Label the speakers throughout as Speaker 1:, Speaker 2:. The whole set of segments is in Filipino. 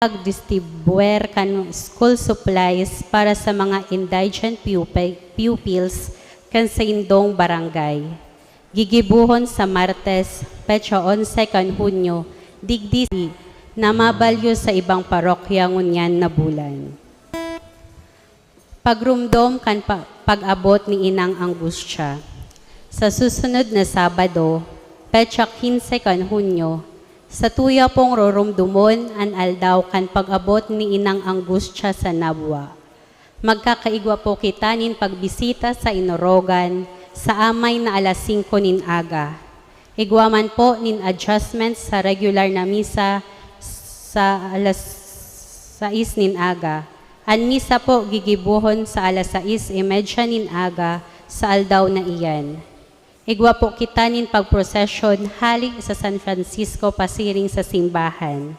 Speaker 1: pag-distribuer kan school supplies para sa mga indigent pupils kan sa indong barangay. Gigibuhon sa Martes, Petsa 11 kan Hunyo, digdi na mabalyo sa ibang parokya ngunyan na bulan. Pagrumdom kan pag-abot ni Inang Angustia. Sa susunod na Sabado, Petsa 15 kan Hunyo, sa tuya pong rorumdumon an aldaw kan pag-abot ni Inang Angustia sa Nabwa. Magkakaigwa po kita nin pagbisita sa Inorogan sa amay na alas 5 nin aga. Igwaman po nin adjustment sa regular na misa sa alas 6 nin aga. An misa po gigibuhon sa alas 6:30 nin aga sa aldaw na iyan. Igwa po kita nin pagprosesyon halik sa San Francisco pasiring sa simbahan.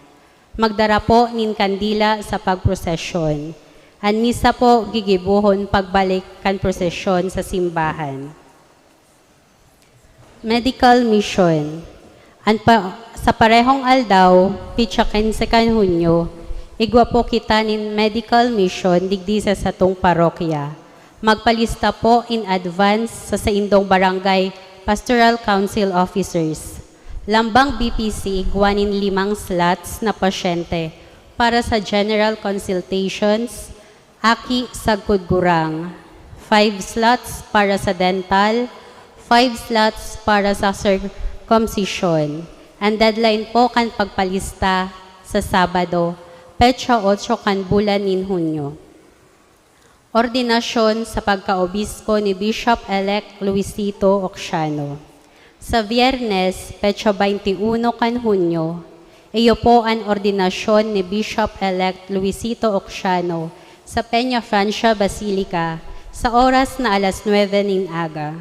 Speaker 1: Magdara po nin kandila sa pagprosesyon. An misa po gigibuhon pagbalik kan prosesyon sa simbahan. Medical mission. Sa parehong aldaw, Pitsa 15 kan Hunyo, igwa po kita nin medical mission digdi sa satong parokya. Magpalista po in advance sa indong barangay pastoral council officers. Lambang BPC igwanin 5 slots na pasyente para sa general consultations, aki sagkudgurang, 5 slots para sa dental, 5 slots para sa circumcision. Ang deadline po kan pagpalista sa Sabado, Petsa 8 kan bulan nin Hunyo. Ordinasyon sa pagkaobispo ni Bishop-elect Luisito Ocsiano. Sa Biyernes, Petsa 21 kan Hunyo, iyo po ang ordinasyon ni Bishop-elect Luisito Ocsiano sa Peña Francia Basilica sa oras na alas 9 nin aga.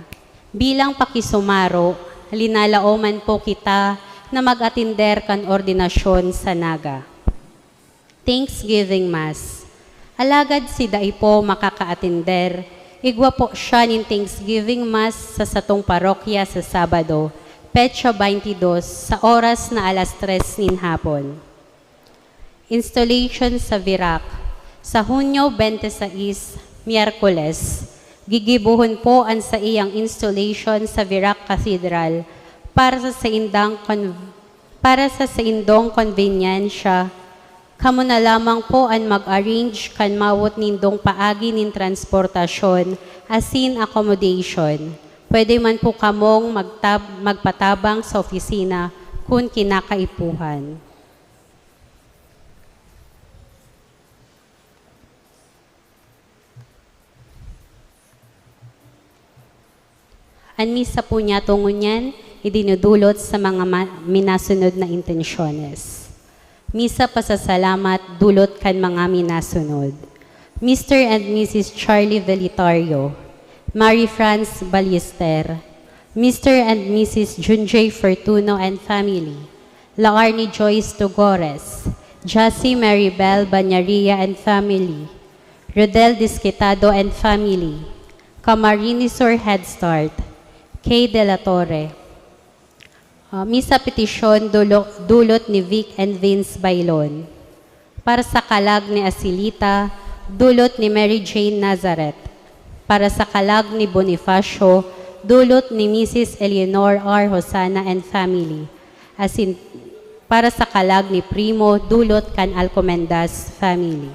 Speaker 1: Bilang pakisumaro, linalaoman po kita na mag-atinder kan ordinasyon sa Naga. Thanksgiving Mass. Alagad si Dai po makaka-atinder, igwa po siya nin Thanksgiving Mass sa satong parokya sa Sabado, Petsa 22 sa oras na alas 3 nin hapon. Installation sa Virac. Sa Hunyo 26, Miyerkules, gigibuhon po ang sa iyang installation sa Virac Cathedral para sa indong konvenyensya. Kamo na lamang po ang mag-arrange kan mawot nindong paagi nin transportasyon asin accommodation. Pwede man po kamong magpatabang sa opisina kung kinakaipuhan. Ang misa po niya tungon yan, idinudulot sa mga minasunod na intensyones. Misa pasasalamat dulot kan mga minasunod. Mr. and Mrs. Charlie Velitario, Mary France Ballester, Mr. and Mrs. Junjay Fortuno and family, Laarni Joyce Tugores, Jassy Maribel Banyaria and family, Rodel Disquitado and family, Camarinesor Head Start, Kay De La Torre. Misa petisyon dulot ni Vic and Vince Bailon. Para sa kalag ni Asilita, dulot ni Mary Jane Nazareth. Para sa kalag ni Bonifacio, dulot ni Mrs. Eleanor R. Hosana and family. Asin para sa kalag ni Primo, dulot kan Alcomendas family.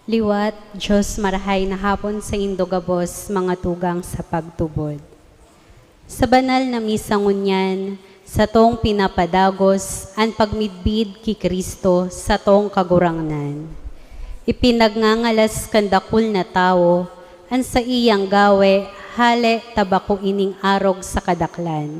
Speaker 1: Liwat, Diyos marahay na hapon sa indogabos, mga tugang sa pagtubod. Sa banal na misa ngunyan, sa tong pinapadagos, an pagmidbid ki Kristo sa tong kagurangnan. Ipinagngangalas kandakul na tao, an sa iyang gawe, hale tabako ining arog sa kadaklan.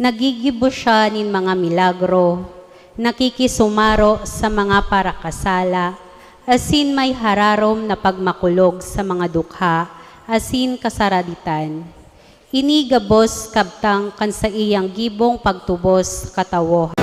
Speaker 1: Nagigibo siya nin mga milagro, nakikisumaro sa mga parakasala, asin may hararom na pagmakulog sa mga dukha, asin kasaraditan. Inigabos kabtang kan sa iyang gibong pagtubos katawo.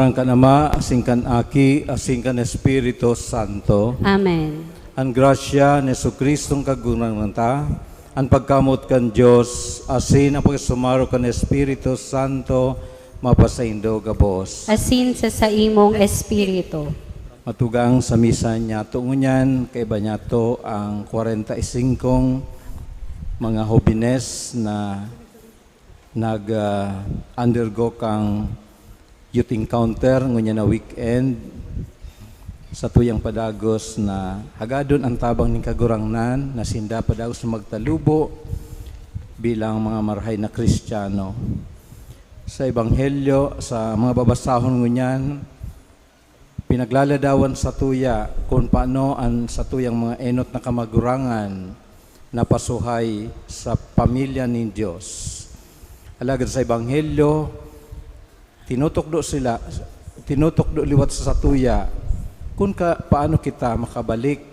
Speaker 2: ngalan kan Ama, asing kan Aki, asing kan Espiritu Santo.
Speaker 1: Amen.
Speaker 2: Ang grasya ni Jesucristong kagunang ta, ang pagkamot kan Diyos, asin ang pagsumaro kan Espiritu Santo, mapasaindo gabos.
Speaker 1: Asin sa imong espiritu.
Speaker 2: Matugang sa misa niya tungunyan, kay ba niya to ang 45 mga hobines na nag-undergo kang youth encounter ngunya na weekend sa tuyang padagos na hagadon ang tabang ning kagurangnan na sinda padagos na magtalubo bilang mga marhay na Kristiyano. Sa Ebanghelyo, sa mga babasahon ngunyan, pinaglaladawan sa tuya kung paano ang sa tuyang mga enot na kamagurangan na pasuhay sa pamilya ni Diyos. Alagad sa Ebanghelyo, tinutokdo liwat sa tuya kung paano kita makabalik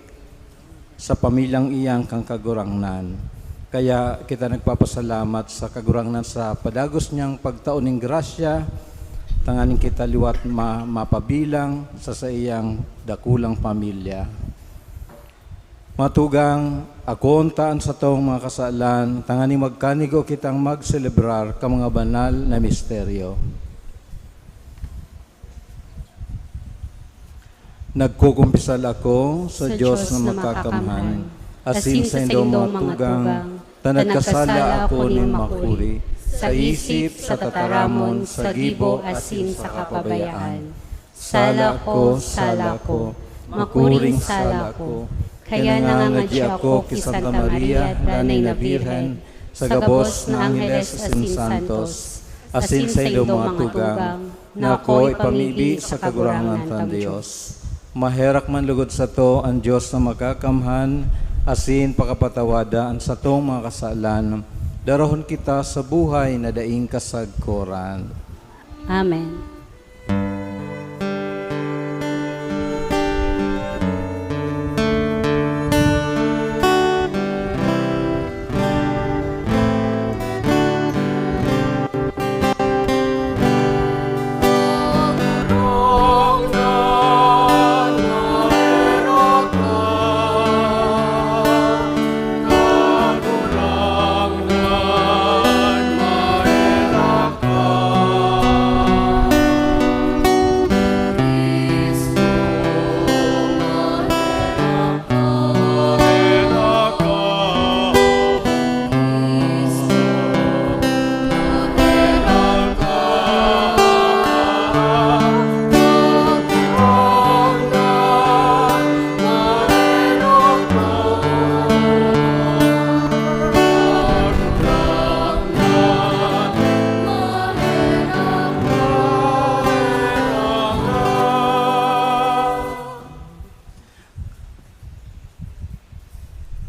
Speaker 2: sa pamilyang iyang kang kagurangnan. Kaya kita nagpapasalamat sa kagurangnan sa padagos niyang pagtaon ng grasya, tanganing kita liwat mapabilang sa iyang dakulang pamilya. Matugang akontaan sa tong mga kasalan, tanganing magkanigo kitang magselebrar ka mga banal na misteryo. Nagkukumpisal ako sa Diyos na makakamhan, asin sa indo mga tugang, tanagkasala ako ni makuri, sa isip, sa tataramon, sa gibo, asin sa kapabayaan. Sala ko, makuring sala ko, kaya nangangadya ako ki Santa Maria, Danay na Birhen, sa gabos na Angeles asin Santos, asin sa indo mga tugang, na ako ipamibi sa kagurangan tan Diyos. Maherak man lugod sa to ang Diyos na makakamhan, asin pakapatawada ang sa tong mga kasalan, darahon kita sa buhay na daing kasagkoran.
Speaker 1: Amen.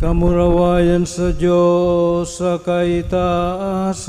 Speaker 2: Kamurawayan sa Diyos sa kaitaasan.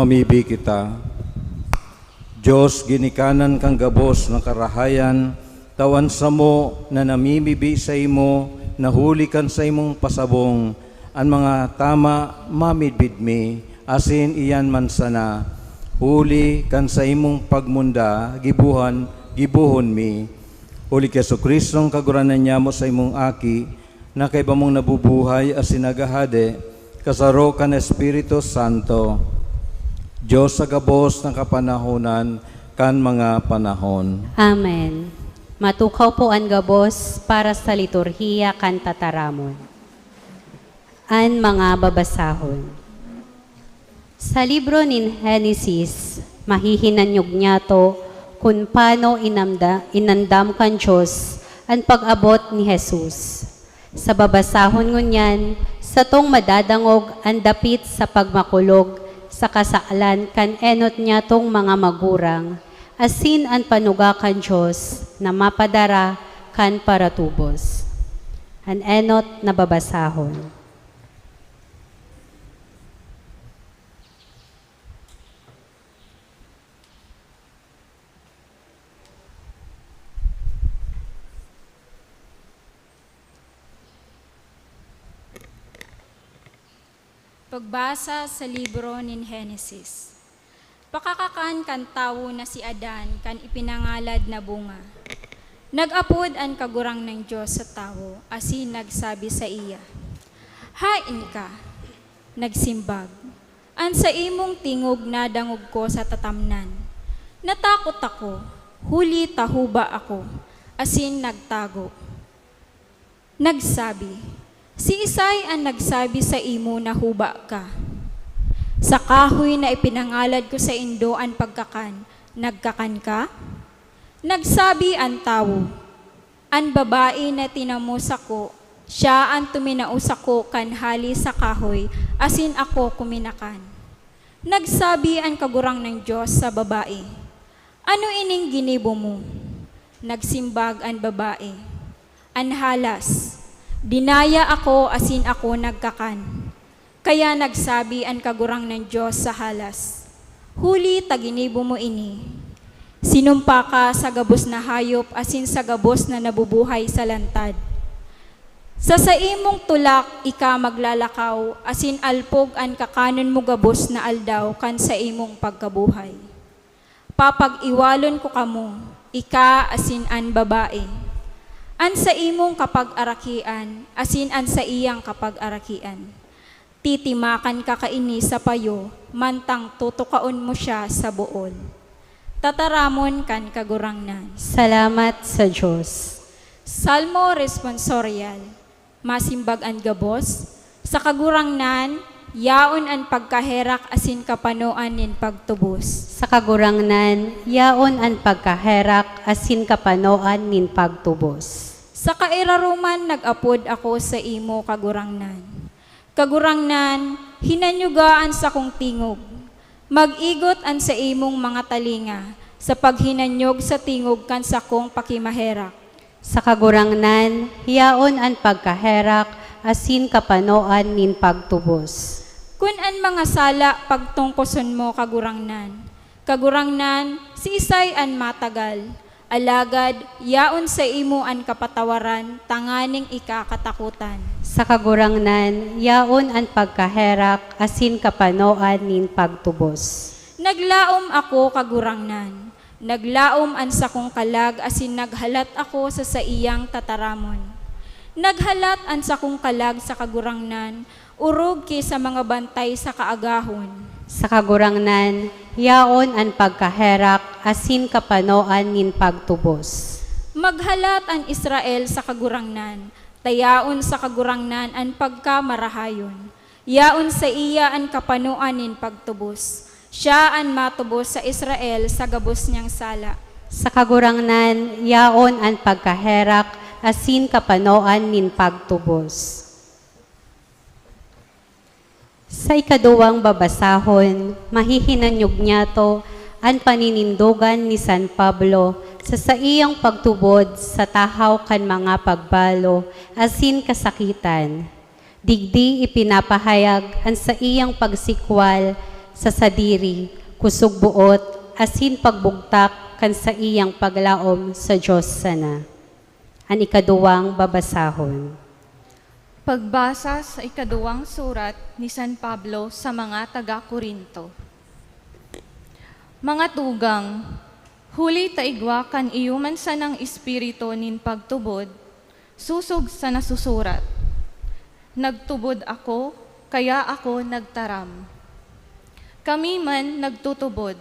Speaker 2: mamibi kita. Diyos, ginikanan kang gabos ng karahayan, tawan sa mo na namimibi sa imo, nahuli kan sa imong pasabong, ang mga tama mamidbid mi, asin iyan man sana, huli kan sa imong pagmunda, gibuhon mi. Huli kay Jesucristong kaguranan niya mo sa imong aki, na kay bamong nabubuhay asin nagahade, kasaro kan Espiritu Santo, Diyos sa gabos ng kapanahonan, kan mga panahon.
Speaker 1: Amen. Matukaw po ang gabos para sa liturhiya kan tataramon. An mga babasahon. Sa libro ni Genesis, mahihinanyog niya to kung paano inandam kan Diyos ang pag-abot ni Jesus. Sa babasahon ngunyan, sa tong madadangog ang dapit sa pagmakulog sa kasaalan kan enot niya tong mga magurang, asin ang panuga kan Diyos na mapadara kan paratubos. An enot na babasahon.
Speaker 3: Pagbasa sa libro ni Genesis. Pakakakan kan tawo na si Adan kan ipinangalad na bunga. Nag-apod ang kagurang ng Diyos sa tawo, asin nagsabi sa iya, hain ka, nagsimbag, an sa imong tingog na dangog ko sa tatamnan. Natakot ako, huli tahuba ako, asin nagtago. Nagsabi, si Isay ang nagsabi sa imo na huba ka. Sa kahoy na ipinangalad ko sa indo ang pagkakan, nagkakan ka? Nagsabi ang tawo, ang babae na tinamusa ko, siya ang tuminausa ko kanhali sa kahoy, asin ako kuminakan. Nagsabi ang kagurang ng Diyos sa babae, ano ining ginibo mo? Nagsimbag ang babae, ang halas, dinaya ako asin ako nagkakan. Kaya nagsabi ang kagurang ng Diyos sa halas, huli taginibo mo ini. Sinumpa ka sa gabos na hayop asin sa gabos na nabubuhay sa lantad. Sa imong tulak ika maglalakaw asin alpog ang kakanon mo gabos na aldaw kan sa imong pagkabuhay. Papag-iwalon ko kamo, ika asin an babae. An sa imong kapag-arakian, asin an sa iyang kapag-arakian. Titimakan ka kaini sa payo, mantang tutukaon mo siya sa buol. Tataramon kan kagurangnan.
Speaker 1: Salamat sa Diyos.
Speaker 3: Salmo responsorial. Masimbag an gabos, sa kagurangnan, yaon an pagkaherak asin kapanoan nin pagtubos.
Speaker 1: Sa kagurangnan, yaon ang pagkaherak asin kapanoan nin pagtubos.
Speaker 3: Sa kairaruman nag-apod ako sa imo kagurangnan. Kagurangnan, hinanyugaan sa kong tingog. Mag-igot an sa imong mga talinga, sa paghinanyog sa tingog kan sa kong pakimaherak.
Speaker 1: Sa kagurangnan, yaon ang pagkaherak asin kapanoan nin pagtubos.
Speaker 3: Kun an mga sala pagtungkoson mo kagurangnan. Kagurangnan, si Isay an matagal. Alagad, yaon sa imo an kapatawaran, tanganing ikakatakutan.
Speaker 1: Sa kagurangnan, yaon ang pagkaherak asin kapanoan nin pagtubos.
Speaker 3: Naglaom ako kagurangnan. Naglaom an sa kong kalag asin naghalat ako sa iyang tataramon. Naghalat an sa kong kalag sa kagurangnan, urog ki sa mga bantay sa kaagahon.
Speaker 1: Sa kagurangnan, yaon ang pagkaherak asin kapanoan nin pagtubos.
Speaker 3: Maghalat ang Israel sa kagurangnan, tayaon sa kagurangnan ang pagkamarahayon. Yaon sa iya ang kapanuan nin pagtubos. Siya ang matubos sa Israel sa gabos niyang sala.
Speaker 1: Sa kagurangnan, yaon ang pagkaherak asin kapanoan nin pagtubos. Sa ikaduwang babasahon, mahihinanyog niya to ang paninindogan ni San Pablo sa iyang pagtubod sa tahaw kan mga pagbalo asin kasakitan. Digdi ipinapahayag ang sa iyang pagsikwal sa sadiri, kusog buot, asin pagbugtak, kan sa iyang paglaom sa Diyos sana. An ikaduwang babasahon.
Speaker 4: Pagbasa sa ikaduwang surat ni San Pablo sa mga taga-Korinto. Mga tugang, huli taigwa kan iyuman sa ng espiritu nin pagtubod, susog sa nasusurat. Nagtubod ako, kaya ako nagtaram. Kami man nagtutubod,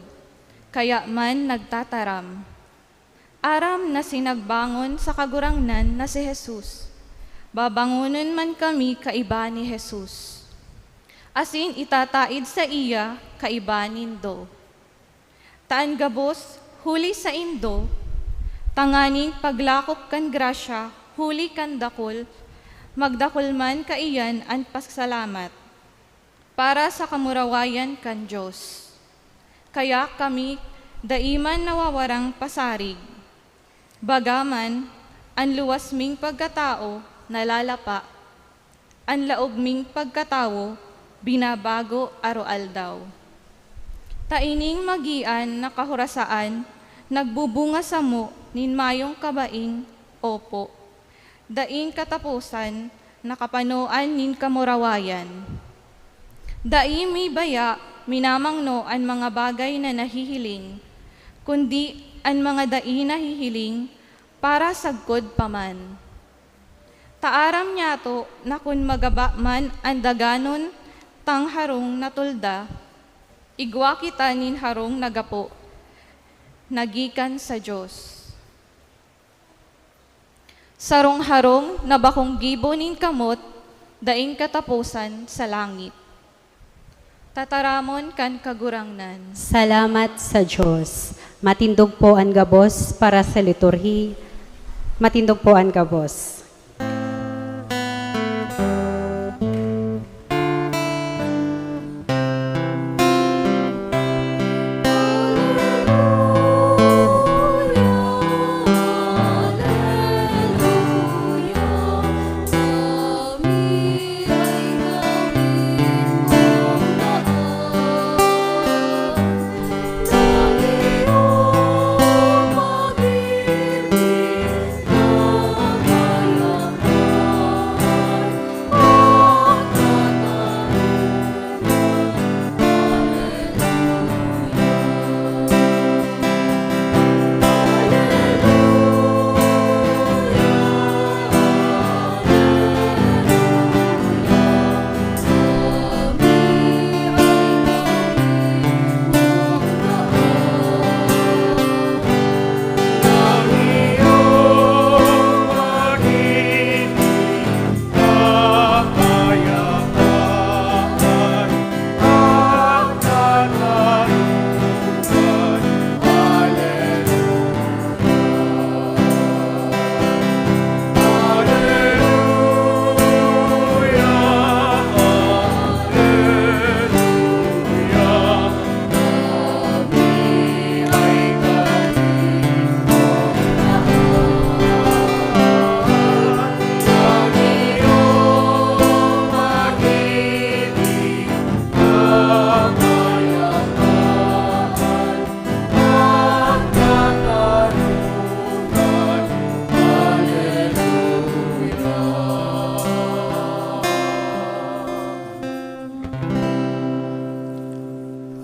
Speaker 4: kaya man nagtataram. Aram na sinagbangon sa kagurangnan na si Jesus. Babangunan man kami kaiba ni Jesus. Asin itataid sa iya kaiba nindo. Taan gabos, huli sa indo, tanganing paglakop kan grasya, huli kan dakol, magdakol man kaiyan an pasalamat, para sa kamurawayan kan Diyos. Kaya kami daiman nawawarang pasarig. Bagaman, ang luwas ming pagkatao, nalalapa, ang laog ming pagkatawo, binabago aro-aldaw. Taining magian na kahurasaan, nagbubunga sa mo, nin mayong kabaing, opo. Daing katapusan, nakapanoan nin kamurawayan. Daing may baya, minamangno ang mga bagay na nahihiling, kundi ang mga daing nahihiling, para sagkod paman. Taaram niya to na kun magaba man ang daganon tang harong natulda, igwa kita nin harong nagapo, nagikan sa Diyos. Sarong harong na bakong gibo nin kamot, daing katapusan sa langit. Tataramon kan kagurangnan.
Speaker 1: Salamat sa Diyos. Matindog po ang gabos para sa liturhi. Matindog po ang gabos.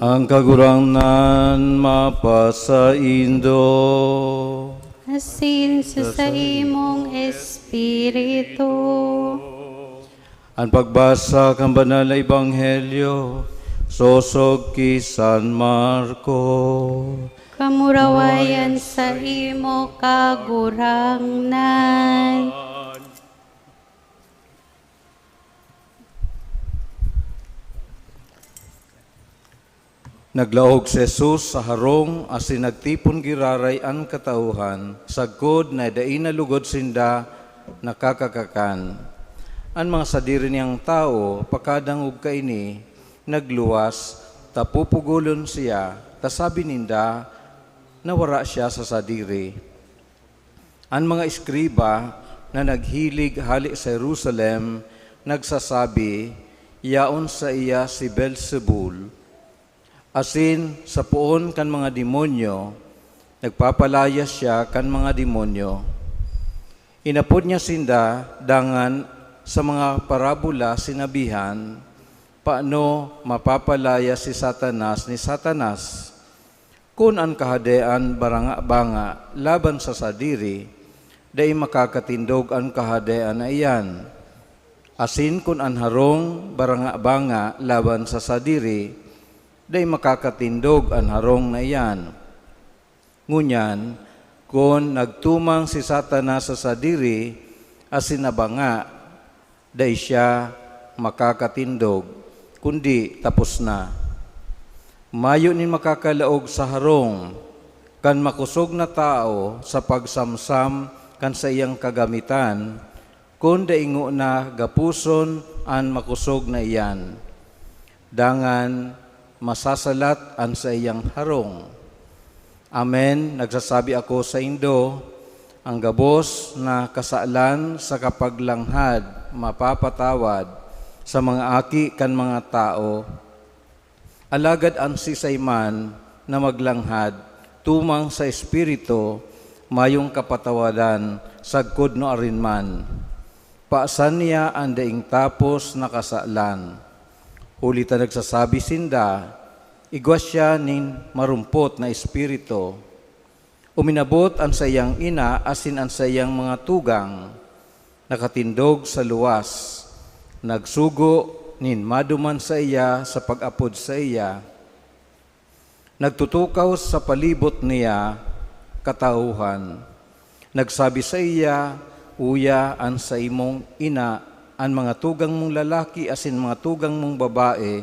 Speaker 2: Ang kagurangnan mapasaindo.
Speaker 1: Asin sa imong espiritu.
Speaker 2: Ang pagbasa ng banal na ebanghelyo, sosog ki San Marco.
Speaker 1: Kamurawayan sa imo kagurangnan.
Speaker 2: Naglaog si Jesus sa harong asin nagtipon giraray ang katauhan, sagkod na daina lugod sinda nakakakakan. Ang mga sadiri niyang tao, pakadang ug kaini, nagluwas, tapupugulon siya, tasabi ninda, nawara siya sa sadiri. Ang mga eskriba na naghilig hali sa Jerusalem, nagsasabi, yaon sa iya si Beelzebul. Asin sa puon kan mga demonyo, nagpapalaya siya kan mga demonyo. Inapod niya sinda dangan sa mga parabola sinabihan, paano mapapalaya si Satanas ni Satanas? Kung ang kahadean baranga-banga laban sa sadiri, day makakatindog ang kahadean na iyan. Asin kung ang harong baranga-banga laban sa sadiri, day makakatindog ang harong na iyan. Ngunyan, kung nagtumang si Satanas sa sadiri, asin na banga, day siya makakatindog, kundi tapos na. Mayo ni makakalaog sa harong, kan makusog na tao sa pagsamsam kan sa iyang kagamitan, kung daingo na gapuson an makusog na iyan. Dangan masasalat an sa iyang harong. Amen, nagsasabi ako sa indo, ang gabos na kasalan sa kapaglanghad mapapatawad sa mga aki kan mga tao. Alagad ang sisayman na maglanghad tumang sa Espiritu mayong kapatawadan sagkod no arinman. Paasan niya ang daing tapos na kasalan. Ulita nagsasabi sinda, igwas siya nin marumpot na espiritu. Uminabot ang sayang ina asin ang sayang mga tugang, nakatindog sa luwas, nagsugo nin maduman sa iya sa pag-apod sa iya. Nagtutukaw sa palibot niya katauhan. Nagsabi sa iya, uya an sa imong ina, an mga tugang mong lalaki asin mga tugang mong babae,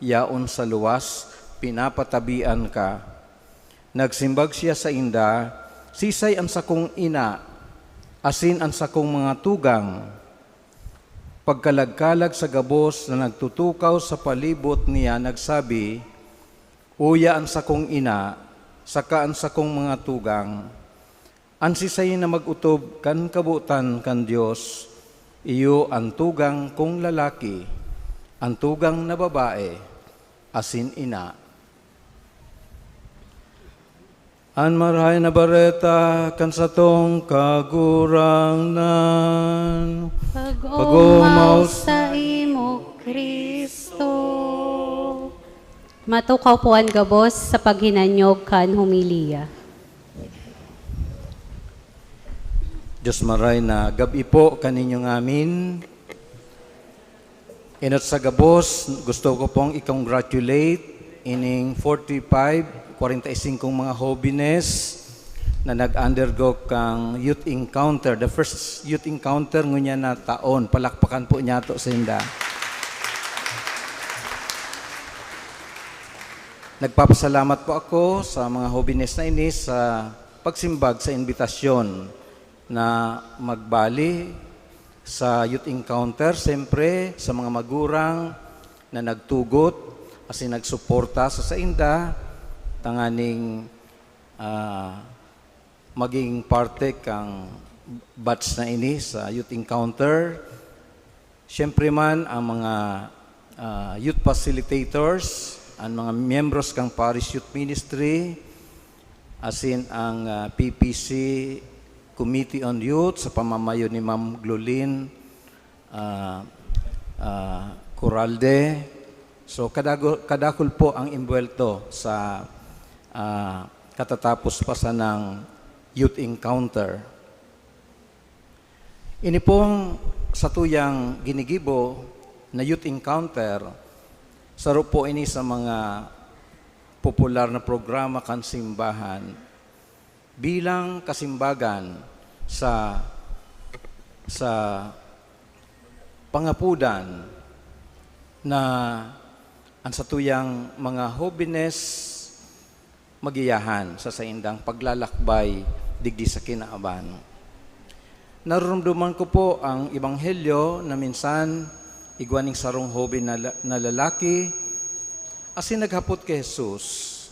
Speaker 2: yaon sa luwas, pinapatabian ka. Nagsimbag siya sa inda, sisay ang sakong ina, asin ang sakong mga tugang. Pagkalagkalag sa gabos na nagtutukaw sa palibot niya, nagsabi, uya ang sakong ina, saka ang sakong mga tugang. Ang sisay na magutob kan kabutan kan Diyos, iyo ang tugang kong lalaki, ang tugang na babae, asin ina. An marahay na bareta kan satong kagurangnan,
Speaker 1: Pag-umaw sa imo, Kristo. Matukaw po ang gabos sa paghinanyog kan humiliya.
Speaker 2: Diyos maray na gabi po kaninyong amin. Inot sa gabos, gusto ko pong i-congratulate ining 45 mga hobbines na nag-undergo kang youth encounter, the first youth encounter ngunya na taon. Palakpakan po niya to sa inda. Nagpapasalamat po ako sa mga hobbines na ini sa pagsimbag sa imbitasyon na magbali sa youth encounter, siyempre sa mga magurang na nagtugot kasi nagsuporta sa inda, tanganing maging parte kang batch na ini sa youth encounter. Siyempre man ang mga youth facilitators, ang mga membros kang Parish Youth Ministry, asin ang PPC Committee on Youth sa pamamayo ni Ma'am Glolin Coralde. So kadakol po ang imbuelto sa katatapos pa sa ng youth encounter. Ini pong sa tuyang ginigibo na youth encounter, saro po ini sa mga popular na programa kan simbahan bilang kasimbagan sa pangapudan na ang sa tuyang mga hobbines magiyahan sa saindang paglalakbay digdi sa kinaaban. Nararamdaman ko po ang ebanghelyo na minsan igwaning sarong hobby na lalaki asin naghapot kay Jesus,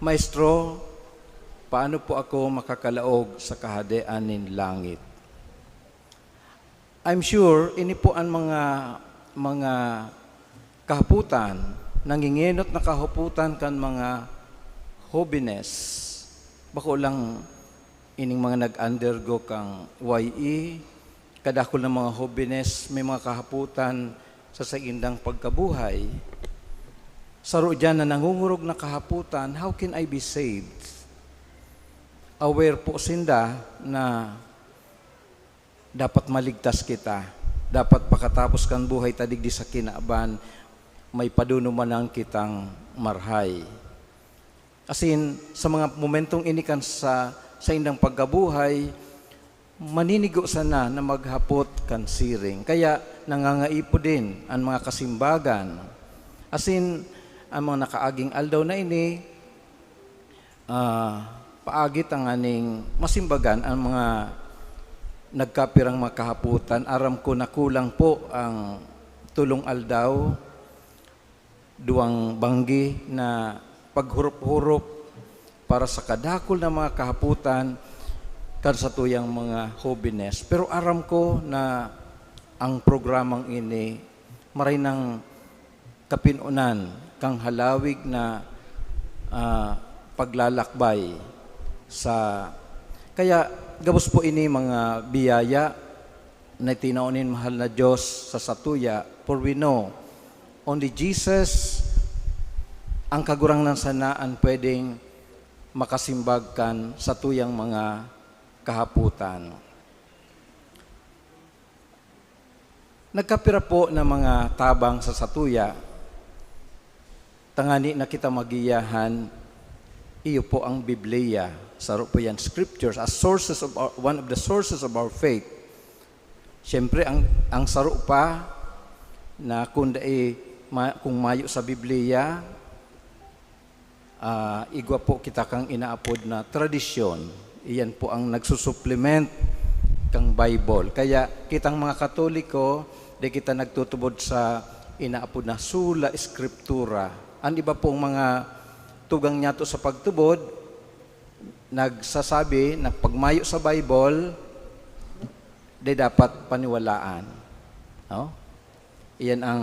Speaker 2: Maestro, paano po ako makakalaog sa kahadean nin langit? I'm sure ini po ang mga kahaputan nanginginot na kahuputan kan mga hobbines. Bako lang ining mga nag-undergo kang YE, kadakol ng mga hobbines, may mga kahaputan sa saindang pagkabuhay. Saro dyan na nangungurog na kahaputan, how can I be saved? Aware po sinda na dapat maligtas kita. Dapat pakatapos kan buhay tadigdi sa kinaaban, may padunumanan kitang marhay. Asin, sa mga momentong inikan sa indang pagkabuhay, maninigo sana na maghapot kan siring. Kaya nangangaipo din ang mga kasimbagan. Asin, ang mga nakaaging aldaw na ini, paagit ang aning masimbagan ang mga nagkapirang makahaputan. Aram ko na kulang po ang tulong aldaw, duwang banggi na paghurup-hurup para sa kadakol na mga kahaputan kan sa tuyang mga hobbines. Pero aram ko na ang programang ini maray ng kapinunan kang halawig na paglalakbay sa kaya gabos po ini mga biyaya na tinaunin mahal na Diyos sa satuya, for we know only Jesus ang kagurangnan sanaan pwedeng makasimbagkan sa tuyang mga kahaputan. Nagkapira po ng mga tabang sa satuya, tangani na kita magiyahan, iyo po ang Biblia. Saro po yan, scriptures, as sources of one of the sources of our faith. Siyempre, ang saro pa na kung mayo sa Biblia, igwa po kita kang inaapod na tradisyon. Iyan po ang nagsusupplement kang Bible. Kaya kitang mga Katoliko, di kita nagtutubod sa inaapod na sula eskriptura. Ang iba pong mga tugang niya to sa pagtubod, nagsasabi na pagmayo sa Bible, di dapat paniwalaan. No? Iyan ang,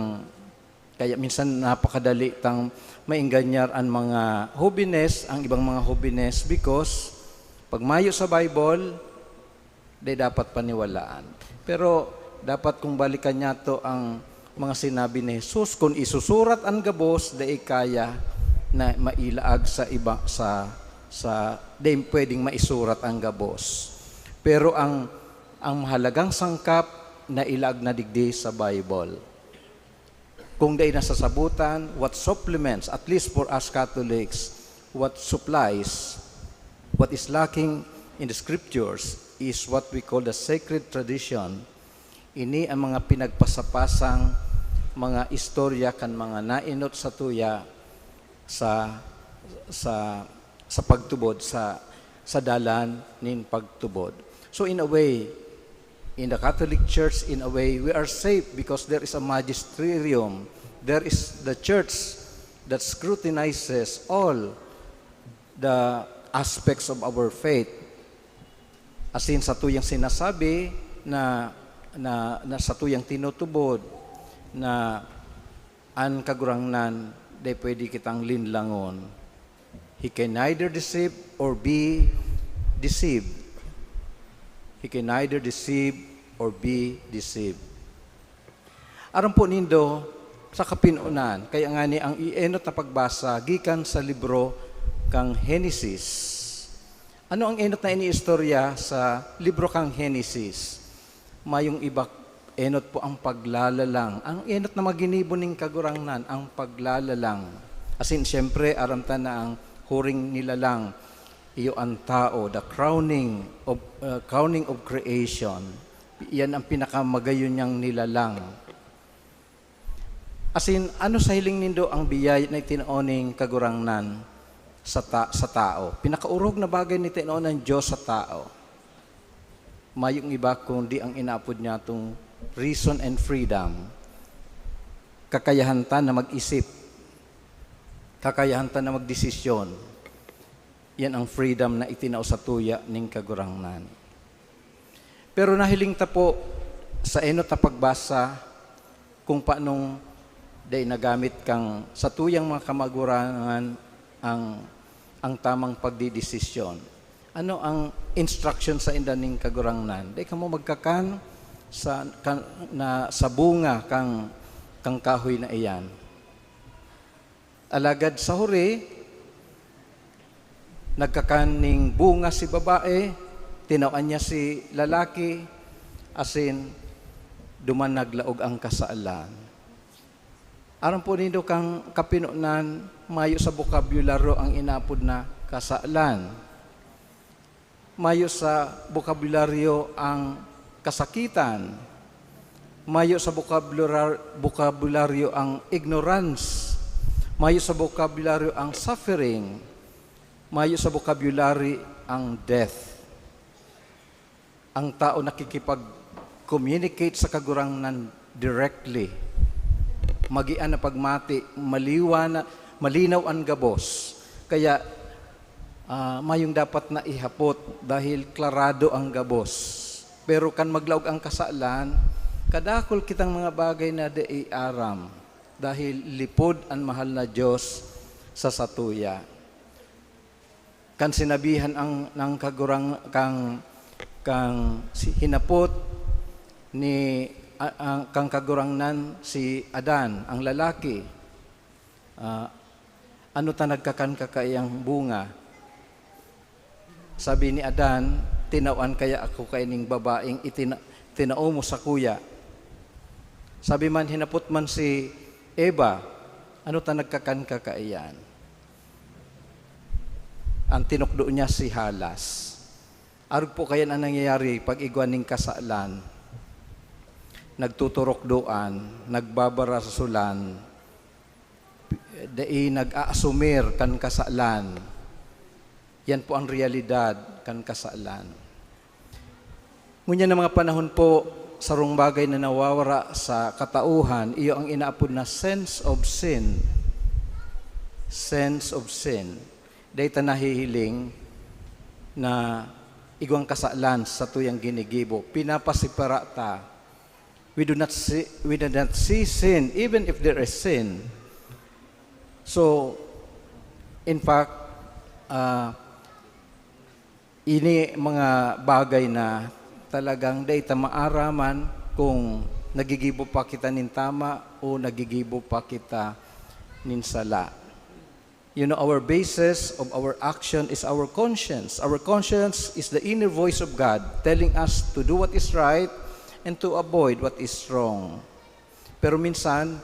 Speaker 2: kaya minsan napakadali tang mainganyar ang mga hobbines, ang ibang mga hobbines, because pagmayo sa Bible, di dapat paniwalaan. Pero dapat kung balikan niya to ang mga sinabi ni Jesus, kung isusurat ang gabos, di kaya na mailaag sa iba sa di pwedeng maisurat ang gabos. Pero ang mahalagang sangkap na ilaag na digdi sa Bible. Kung di nasasabutan, what supplements, at least for us Catholics, what supplies, what is lacking in the scriptures is what we call the sacred tradition. Ini ang mga pinagpasapasang mga istorya kan mga nainot sa tuya sa pagtubod sa dalan nin pagtubod. So in a way, in the Catholic Church, in a way, we are safe because there is a magisterium. There is the church that scrutinizes all the aspects of our faith. As in sa tuyang sinasabi na sa tuyang tinutubod na an kagurangnan de pwede kitang linlangon. He can neither deceive or be deceived. He can neither deceive or be deceived. Aram po nindo sa kapinunan, kaya nga ni ang ienot na pagbasa gikan sa libro kang Genesis. Ano ang enot na iniistorya sa libro kang Genesis? Mayong iba enot po ang paglalalang. Ang enot na maginibo ning kagurangnan, ang paglalalang. Asin siyempre aramtan na ang huring nilalang iyo ang tao, the crowning of creation. Iyan ang pinakamagayon niyang nilalang. Asin ano sa hiling nindo ang biyaya na itinoning kagurangnan sa tao? Pinakaurog na bagay ni tinoon ng Diyos sa tao. Mayong iba kundi ang inaapod niya itong reason and freedom. Kakayahan ta na mag-isip. Kakayahan ta na magdesisyon. Yan ang freedom na itinao sa tuya ning kagurangnan. Pero nahiling ta po sa enot na pagbasa kung paanong Dahil nagamit kang sa tuyang mga kamagurangan ang tamang pagdidesisyon. Ano ang instruction sa indaning kagurangnan? Dahil kamo magkakan sa bunga kang kahoy na iyan. Alagad sa huri, nagkakaning bunga si babae, tinawaan niya si lalaki, asin dumanaglaog ang kasaalan. Aram po nindo kang kapinunan, mayo sa bokabularyo ang inapod na kasaalan. Mayo sa bokabularyo ang kasakitan. Mayo sa bokabularyo ang ignorance. Mayo sa bokabularyo ang suffering. Mayo sa bokabularyo ang death. Ang tao nakikipag-communicate sa kagurangnan directly. Magian na pagmati, malinaw ang gabos. Kaya mayong dapat na ihapot dahil klarado ang gabos. Pero kan maglaog ang kasaalan, kadakol kitang mga bagay na di aram dahil lipod ang mahal na Diyos sa satuya. Kan sinabihan ng kagurang kang hinapot ni kang kagurangnan si Adan, ang lalaki. Ano ta nagkakan kakayang bunga? Sabi ni Adan, tinawan kaya ako kaining babaeng tinao mo sa kuya. Sabi man, hinapot man si Eva, ano ta nagkakan kakaiyan? Ang tinukdo niya si Halas. Arog po kaya na nangyayari pag igwaning kasaalan, nagtuturok doan, nagbabarasulan, dai nag-aasumir kan kasaalan. Yan po ang realidad kan kasaalan. Ngunyan na mga panahon po, sarong bagay na nawawara sa katauhan, iyo ang inaapod na sense of sin. Sense of sin. Dahil ta nahihiling na igwang kasaalan sa tuyang ginigibo. Pinapasipara ta. We do not see sin, even if there is sin. So, in fact, ini mga bagay na talagang day ta maaraman kung nagigibo pa kita nin tama o nagigibo pa kita nin sala. You know, our basis of our action is our conscience. Our conscience is the inner voice of God telling us to do what is right and to avoid what is wrong. Pero minsan,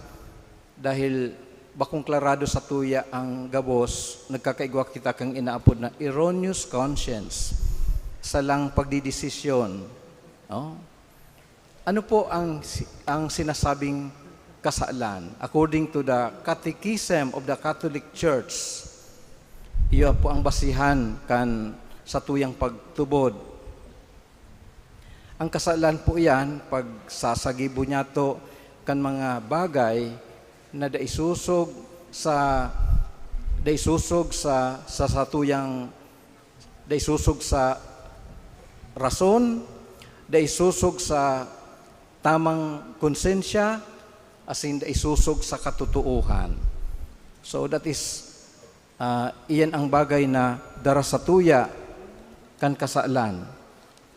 Speaker 2: dahil bakong klarado sa tuya ang gabos, nagkakaigwa kita kang inaapod na erroneous conscience sa lang pagdidesisyon. No? Ano po ang sinasabing kasaalan? According to the Catechism of the Catholic Church, iyo po ang basihan kan sa tuyang pagtubod. Ang kasalanan po yan, pag sasagibo niya to kan mga bagay na daisusog sa rason, daisusog sa tamang konsensya, asin daisusog sa katutuuhan. So that is, iyan ang bagay na dara sa tuya kan kasaalan.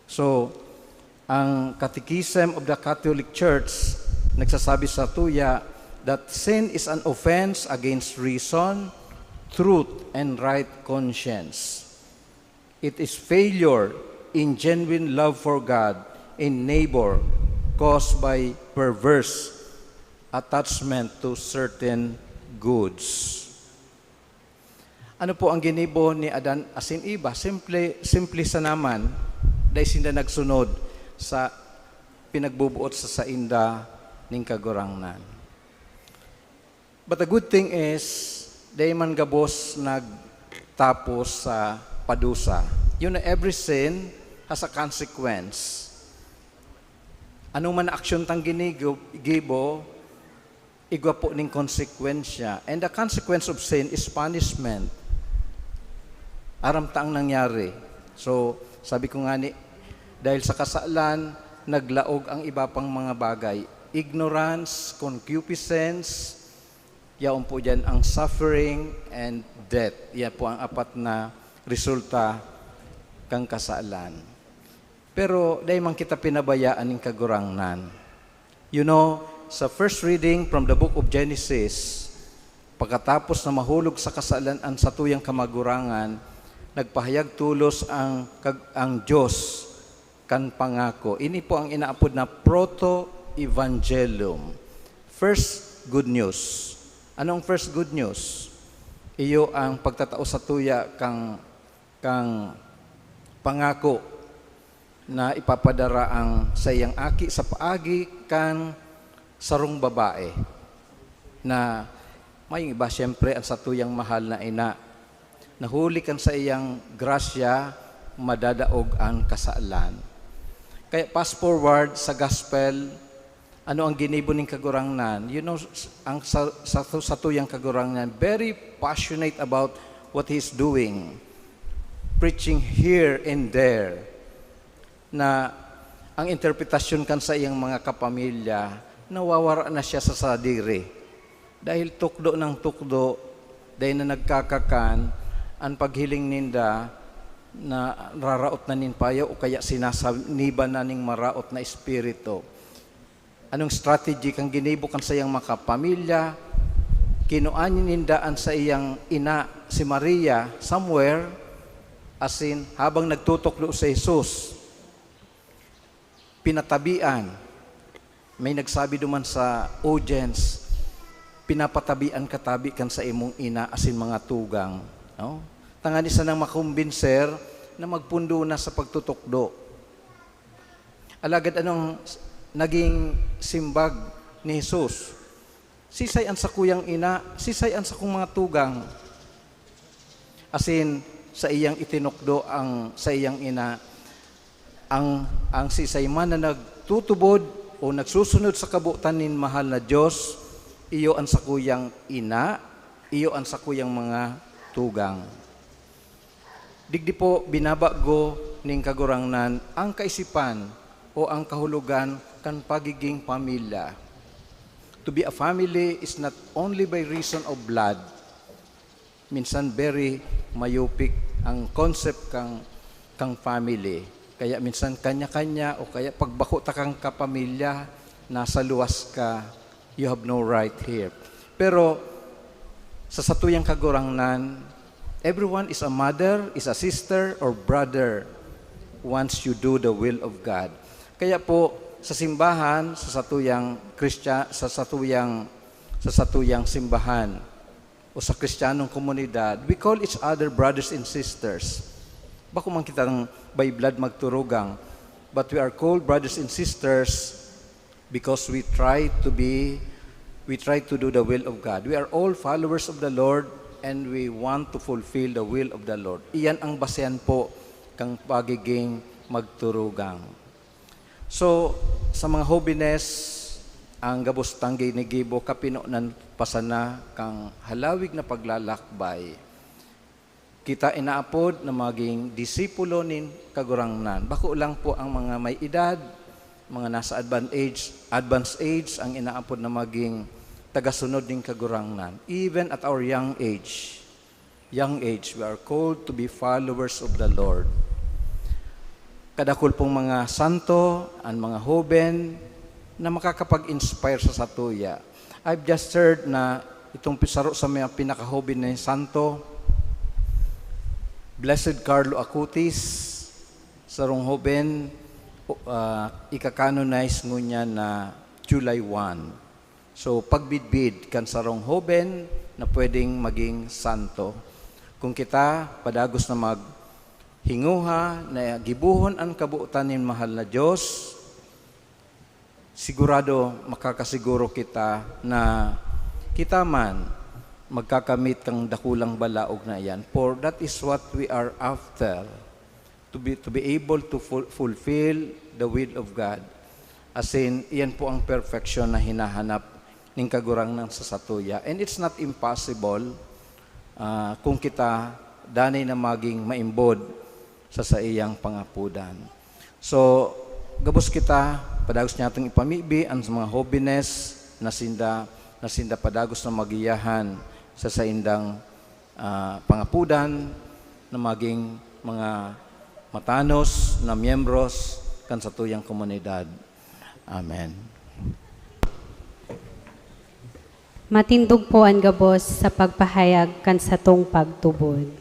Speaker 2: So, ang Catechism of the Catholic Church nagsasabi sa tuya that sin is an offense against reason, truth, and right conscience. It is failure in genuine love for God and neighbor caused by perverse attachment to certain goods. Ano po ang ginibo ni Adan asin Eva? Simple sa naman, dahil sinda nagsunod sa pinagbubuot sa sainda ning kagurangnan. But the good thing is, dahil man gabos nagtapos sa padusa. You know, every sin has a consequence. Anong man aksyon tang ginigibo, igwa po ning konsekwensya. And the consequence of sin is punishment. Aram taang nangyari. So, sabi ko nga ni, dahil sa kasaalan, naglaog ang iba pang mga bagay. Ignorance, concupiscence, Yaon po dyan ang suffering and death. Yan po ang apat na resulta kang kasalan. Pero dahil man kita pinabayaan ng kagurangnan. You know, sa first reading from the book of Genesis, pagkatapos na mahulog sa kasalan sa tuyang kamagurangan, nagpahayag tulos ang Diyos kan pangako. Ini po ang inaapod na proto-evangelium. First good news. Anong first good news? Iyo ang pagtatao sa tuya kang pangako na ipapadara ang sa iyang aki sa paagi kan sarong babae na may iba siyempre ang sa tuyang mahal na ina. Nahuli kan sa iyang grasya, madadaog ang kasalan. Kaya fast forward sa gospel, ano ang ginibo ng kagurangnan? You know, ang sa tuyang kagurangnan, very passionate about what he's doing. Preaching here and there. Na ang interpretasyon kan sa iyang mga kapamilya, nawawara na siya sa sadiri. Dahil tukdo ng tukdo, dahil na nagkakakan, ang paghiling ninda na raraot na ninpayo o kaya sinasaniba na ning maraot na espiritu. Anong strategy kang ginibukan sa iyang makapamilya? Kinuanin nindaan sa iyang ina, si Maria, somewhere, as in, habang nagtutuklo sa Jesus, pinatabian. May nagsabi duman sa audience, pinapatabian katabi kan sa imong ina asin mga tugang. No? Tangani sa nang makumbinser na magpundo na sa pagtutukdo. Alagad anong naging simbag ni Jesus? Sisayan sa kuyang ina, sisayan sa kong mga tugang. Asin sa iyang itinukdo sa iyang ina, ang sisay man na nagtutubod o nagsusunod sa kabutan nin mahal na Diyos, iyo ang sa kuyang ina, iyo ang sa kuyang mga tugang. Digdi po binabago ning kagurangnan ang kaisipan o ang kahulugan kan pagiging pamilya. To be a family is not only by reason of blood. Minsan very mayupik ang concept kang family. Kaya minsan kanya-kanya o kaya pagbako ta kang kapamilya, nasa luwas ka, you have no right here. Pero sa satuyang kagurangnan, everyone is a mother, is a sister, or brother once you do the will of God. Kaya po, sa simbahan, sa satuyang simbahan o sa Kristiyanong komunidad, we call each other brothers and sisters. Bako man kitang by blood magturugang, but we are called brothers and sisters because we try to do the will of God. We are all followers of the Lord and we want to fulfill the will of the Lord. Iyan ang basehan po kang pagiging magturugang. So, sa mga hobines, ang gabos tanggi ni Gibo kapino ng pasana kang halawig na paglalakbay. Kita inaapod na maging disipulo nin kagurangnan. Bako lang po ang mga may edad, mga nasa advanced age, ang inaapod na maging tagasunod nin kagurangnan. Even at our young age, we are called to be followers of the Lord. Kadakul pong mga santo, ang mga hoben, na makakapag-inspire sa satuya. I've just heard na itong pisaro sa mga pinaka-hoben na santo, Blessed Carlo Acutis, sarong hoben, ika-canonize ngunya na July 1. So, pagbidbid kan sarong hoben na pwedeng maging santo. Kung kita, padagos na maghinguha, na gibuhon ang kabuutan ng mahal na Diyos, sigurado makakasiguro kita na kita man magkakamit kang dakulang balaog na iyan. For that is what we are after, to be able to fulfill the will of God. As in, iyan po ang perfection na hinahanap ng kagurangnan sa satuya. And it's not impossible kung kita danay na maging maimbod sa iyang pangapudan. So, gabos kita, padagos niya itong ipamibi ang mga hobines na sinda na sinda padagos na magiyahan sa saindang pangapudan na maging mga matanos na miyembros kan sa tuyang komunidad. Amen.
Speaker 1: Matindog po ang gabos sa pagpahayag kan sa tong pagtubod.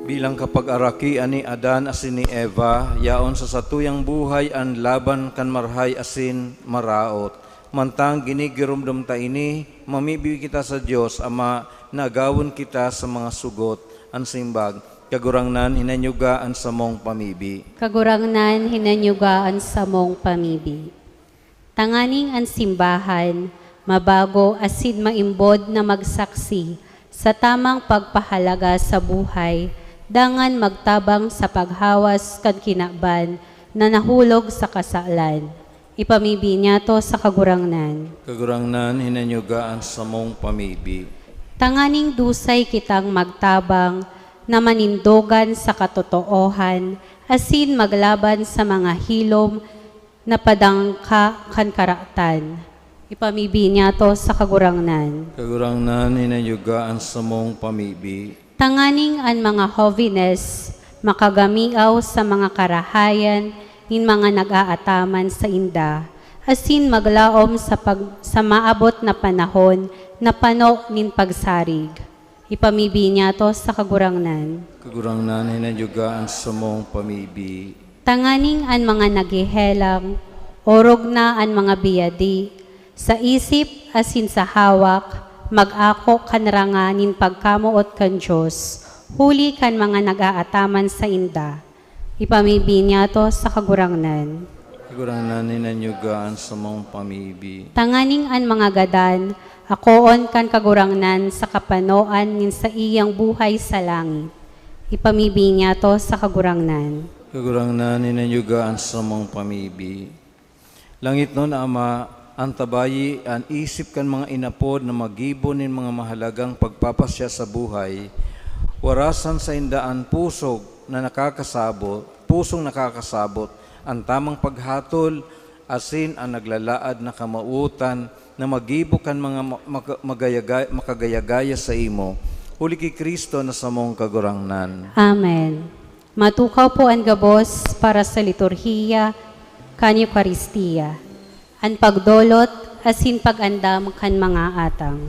Speaker 2: Bilang kapag-araki ani Adan asin ni Eva, yaon sa satuyang buhay an laban kan marhay asin maraot. Mantang ginigirumdum ta ini, mamibi kita sa Dios ama nagawon kita sa mga sugot an simbag. Kagurangnan hinanyugaan sa mong pamibi.
Speaker 1: Kagurangnan hinanyugaan sa mong pamibi. Tanganing ang simbahan, mabago asin maimbod na magsaksi sa tamang pagpahalaga sa buhay, dangan magtabang sa paghawas kan kinaban na nahulog sa kasalan. Ipamibi niya to sa kagurangnan.
Speaker 2: Kagurangnan hinanyugaan sa mong pamibi.
Speaker 1: Tanganing dusay kitang magtabang na manindogan sa katotoohan, asin maglaban sa mga hilom na padangka kan karatan. Ipamibi niya to sa kagurangnan.
Speaker 2: Kagurangnan hinanyugaan sa mong pamibi.
Speaker 1: Tanganing an mga hoviness, makagamiaw sa mga karahayan, nin mga nag-aataman sa inda, asin maglaom sa maabot na panahon na pano nin pagsarig. Ipamibi niya to sa kagurangnan.
Speaker 2: Kagurangnan hinanyugaan sa mong pamibi.
Speaker 1: Tanganing an mga nagihelang, orog na an mga biyadi, sa isip asin sa hawak, mag-ako kanranganin pagkamuot kan Diyos, huli kan mga nag-aataman sa inda. Ipamibi niya to sa kagurangnan.
Speaker 2: Kagurangnan ninanyugaan sa mong pamibi.
Speaker 1: Tanganing an mga gadan, akoon kan kagurangnan sa kapanoan nin sa iyang buhay sa langit. Ipamibi niya to sa kagurangnan.
Speaker 2: Kagurangnan ninanyugaan sa mong pamibi. Langit nun, Ama, ang tabayi, ang isip kan mga inapod na magibon nin mga mahalagang pagpapasya sa buhay, warasan sa indaan pusong nakakasabot, ang tamang paghatol, asin ang naglalaad na kamautan, na magibo kan mga makagayagaya sa imo, huli kay Kristo na sa mong kagurangnan.
Speaker 1: Amen. Matukaw po ang gabos para sa liturhiya kan Eucharistia. Ang pagdolot asin pag-andam kan mga atang.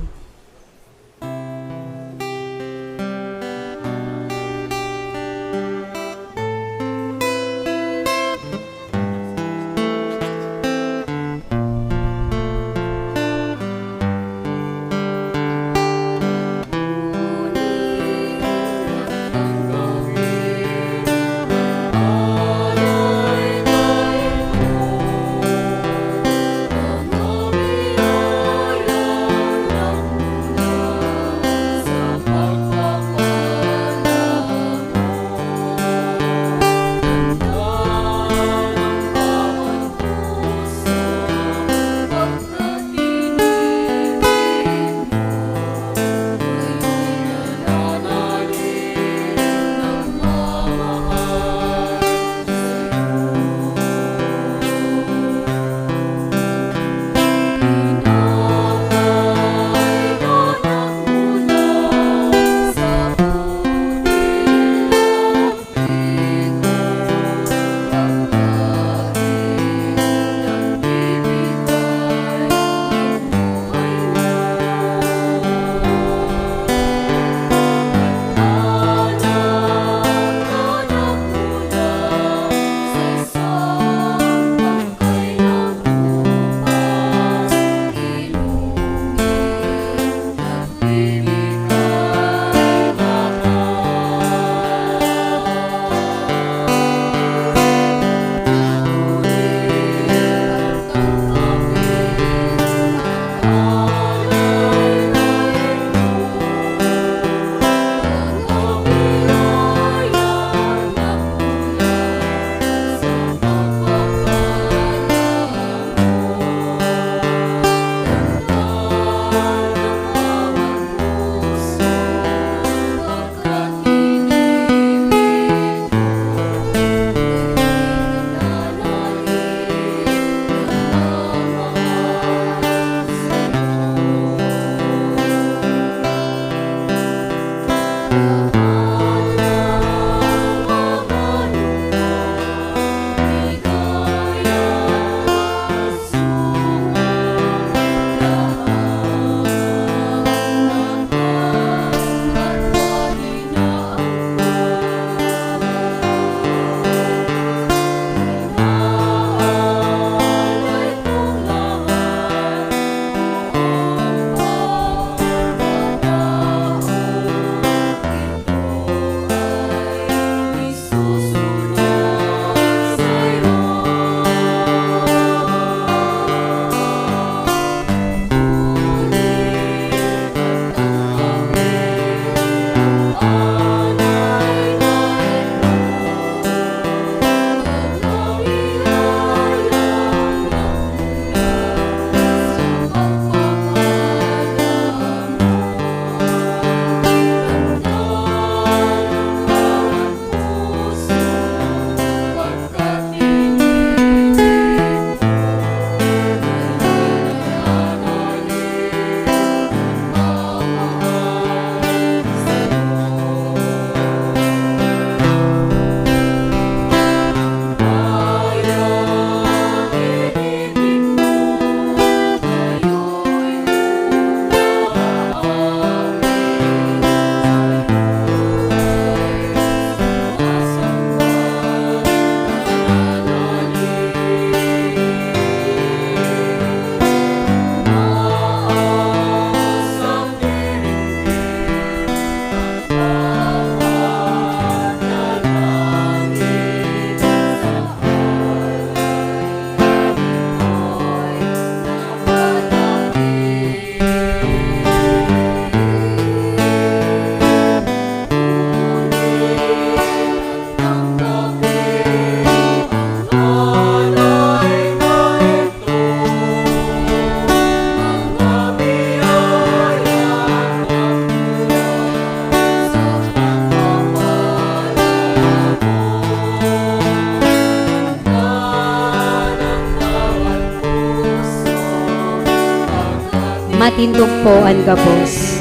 Speaker 1: Tindog po ang gabos.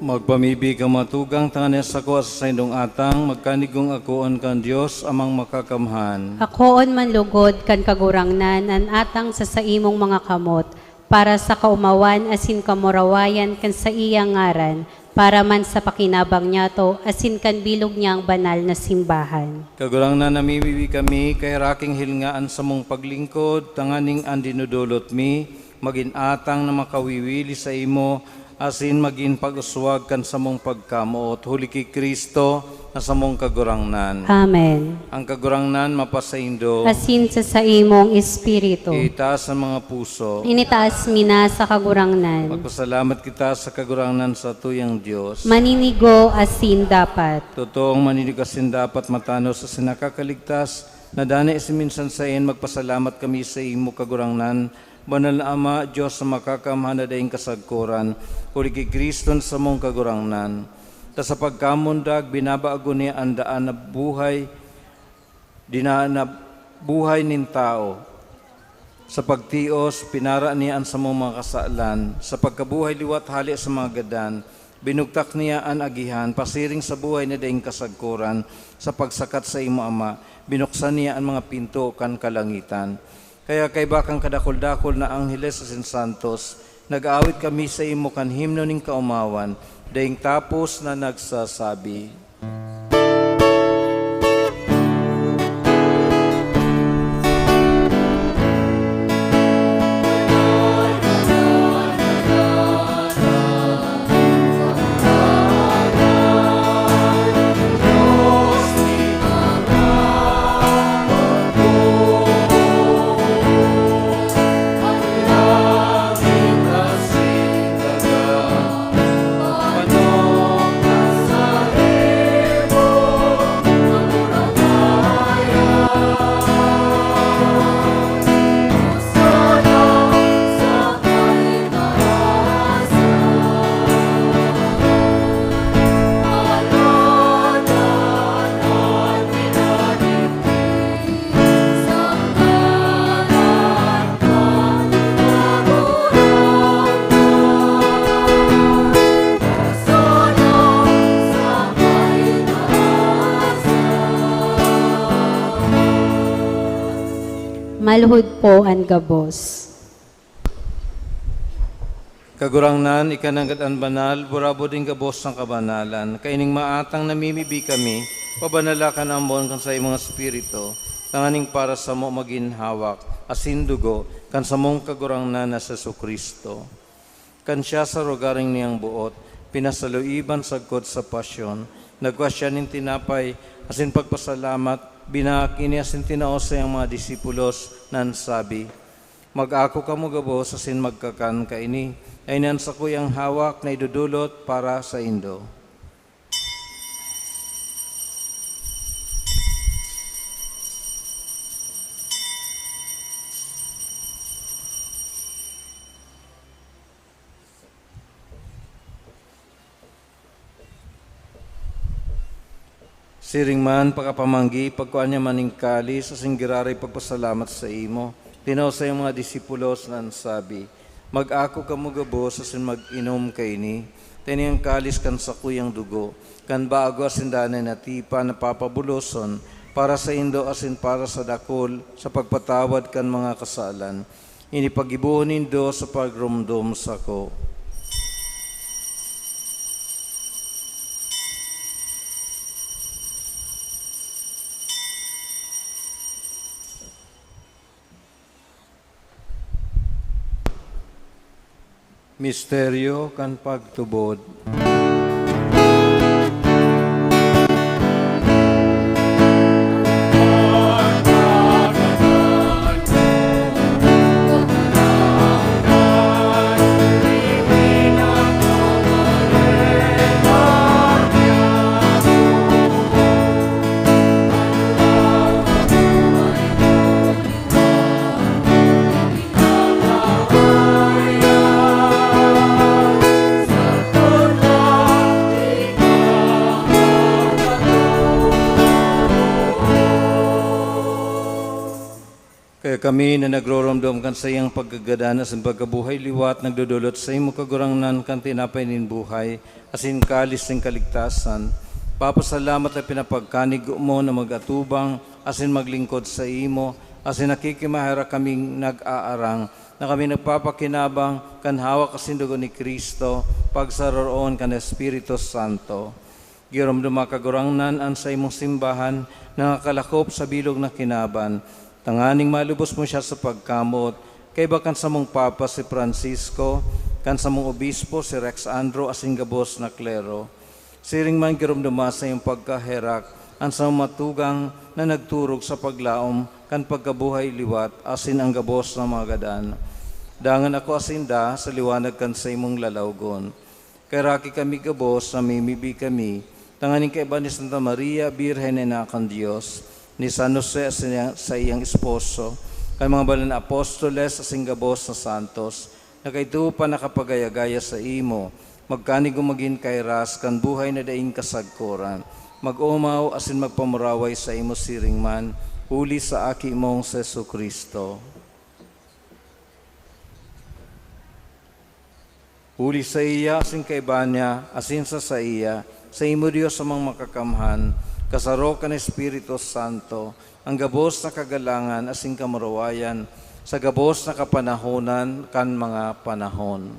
Speaker 2: Magpamibig ang matugang tanganes ako sa indong atang, magkanigong akoon kan Dios amang makakamhan.
Speaker 1: Akoon man lugod kan kagurangnan an atang sa saimong mga kamot, para sa kaumawan asin kamurawayan kan sa iyang ngaran, para man sa pakinabang niya to asin kan bilog niyang banal na simbahan.
Speaker 2: Kagurang na namimibi kami, kay raking hilngaan sa mong paglingkod, tanganing ang dinudulot mi, magin atang na makawiwili sa imo, asin maging pag-uswag kan sa mong pagkamoot, huli kay Kristo na sa mong kagurangnan.
Speaker 1: Amen.
Speaker 2: Ang kagurangnan mapasaindo,
Speaker 1: Asin sa saimong espiritu.
Speaker 2: itaas ang mga puso.
Speaker 1: Initaas mina sa kagurangnan.
Speaker 2: Magpasalamat kita sa kagurangnan sa tuyang Diyos.
Speaker 1: Maninigo asin dapat.
Speaker 2: Totoong maninigasin dapat matano sa sinakakaligtas, na dani isiminsan sa iyan magpasalamat kami sa imo kagurangnan, Banal na Ama, Diyos sa makakamhan na daing kasagkuran, huli kay Kriston sa mong kagurangnan. Ta sa pagkamundag, binabaago niya ang daan na buhay, dinaan na buhay nin tao. Sa pagtios, pinara niya ang sa mong mga kasalan. Sa pagkabuhay liwat hali sa mga gadan, binugtak niya ang agihan, pasiring sa buhay na daing kasagkuran. Sa pagsakat sa imo Ama, binuksan niya ang mga pinto kan kalangitan. Kaya kay bakang kadakol-dakol na angheles sa Santos, nag-aawit kami sa imo kan himno ning kaumawan, daing tapos na nagsasabi.
Speaker 1: Malhud po ang gabos.
Speaker 2: Kagurangnan, ikananggat ang banal, burabo din gabos ng kabanalan. Kaining maatang namimibi kami, pabanalakan ang buwan kan sa imong spirito, tanganing para sa mo maginhawak, asin dugo, kan sa mong kagurangnan na sa Kristo. Kan siya sa rogaring niyang buot, pinasaluiban sagkot sa pasyon, nagwasya nin tinapay, asin pagpasalamat, binakini asin tinaos sa iyang mga disipulos, nan sabi, mag-ako ka mo gabos, asin magkakan ka ini, ay nan sa kuyang hawak na idudulot para sa indo. Siring man, pagkapamanggi, pagkuhan niya maning kalis, sa singgiraray pagpasalamat sa imo. Tinaw sa iyong mga disipulos na sabi, mag-ako ka mo gabos, asin mag-inom kay ni. Tiniyang kalis kan sa kuyang dugo, kan bago asin danay na tipa na papabuloson, para sa indo asin para sa dakol, sa pagpatawad kan mga kasalan. Inipagibuhin nindo sa pagrumdum sa ko. Misteryo kan pagtubod. Kaya kami na nagroromdom kan sa iyang pagkagadanas ng pagkabuhay liwat, nagdudulot sa imo kagurangnan kan tinapay nin buhay, asin kalis ng kaligtasan. Papasalamat at pinapagkanig mo na magatubang, asin maglingkod sa imo, asin nakikimahara kaming nag-aarang, na kami nagpapakinabang kan hawak asin dugo ni Kristo, pagsaroroon kan Espiritu Santo. Giromdom kagurangnan an sa imong simbahan, nakakalakop sa bilog na kinaban, tanganing malubos mo siya sa pagkamot, kay bakan sa mong Papa si Francisco, kan sa mong Obispo si Rex Andro asing gabos na klero. Siring man giromdoma sa iyong pagkaherak, ang sa matugang na nagturog sa paglaom, kan pagkabuhay liwat, asin ang gabos na mga gadan. Dangan ako asinda sa liwanag kan sa imong lalawgon. Kay raki kami gabos, namimibi kami, tanganing kay iba ni Santa Maria, Birhen na kan Diyos, ni San Jose sa iyang esposo, kay mga banal na apostoles sa singgabos na santos, na kay pa nakapagayagaya sa imo, magkanig umagin kay ras, kan buhay na daing kasagkuran, mag-umaw asin magpamuraway sa imo siring man, huli sa aki mong Sesu Kristo. Huli sa iya, asin kay Banya, asin sa iya, sa imo Diyos sa mga makakamhan, kasaro ka ng Espiritu Santo, ang gabos na kagalangan asing kamarawayan, sa gabos na kapanahonan kan mga panahon.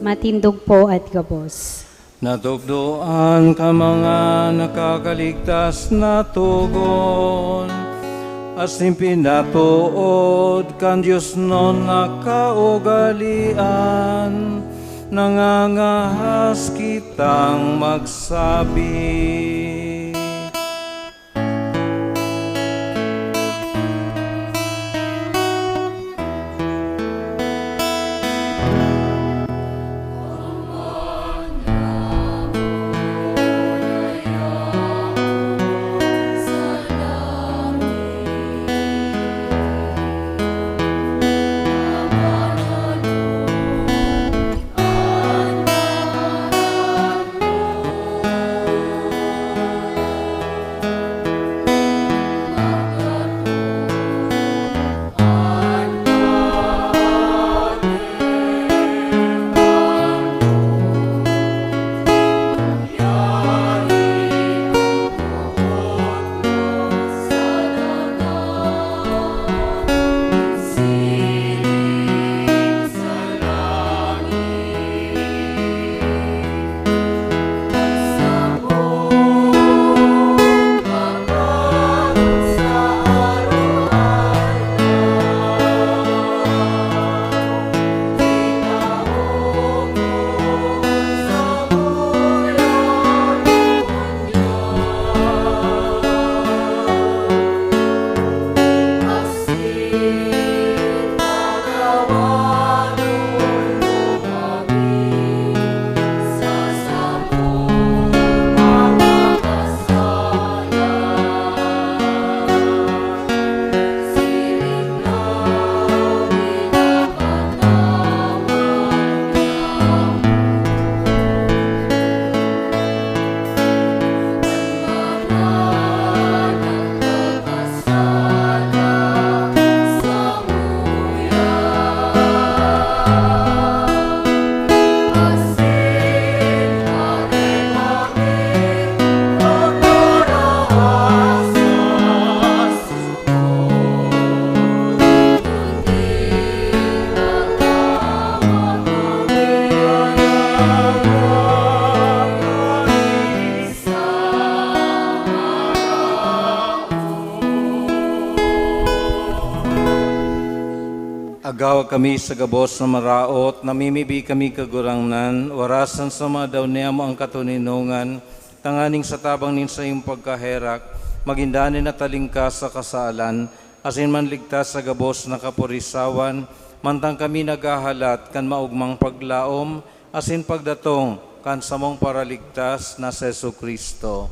Speaker 1: Matindog po at gabos.
Speaker 2: Natugduan ka mga nakakaligtas na tugon, asin pinatuod kan Diyos non nakaugalian, nangangahas kitang magsabi. Agaw kami sa gabos na maraot, namimibi kami kagurangnan, warasan sa mga daw niya mo ang katuninungan, tanganing sa tabang nin sa iyong pagkaherak, magindanin na talingka sa kasalan, asin man ligtas sa gabos na kapurisawan, mantang kami naghahalat kan maugmang paglaom, asin pagdatong kan samong paraligtas na sa Jesu Kristo.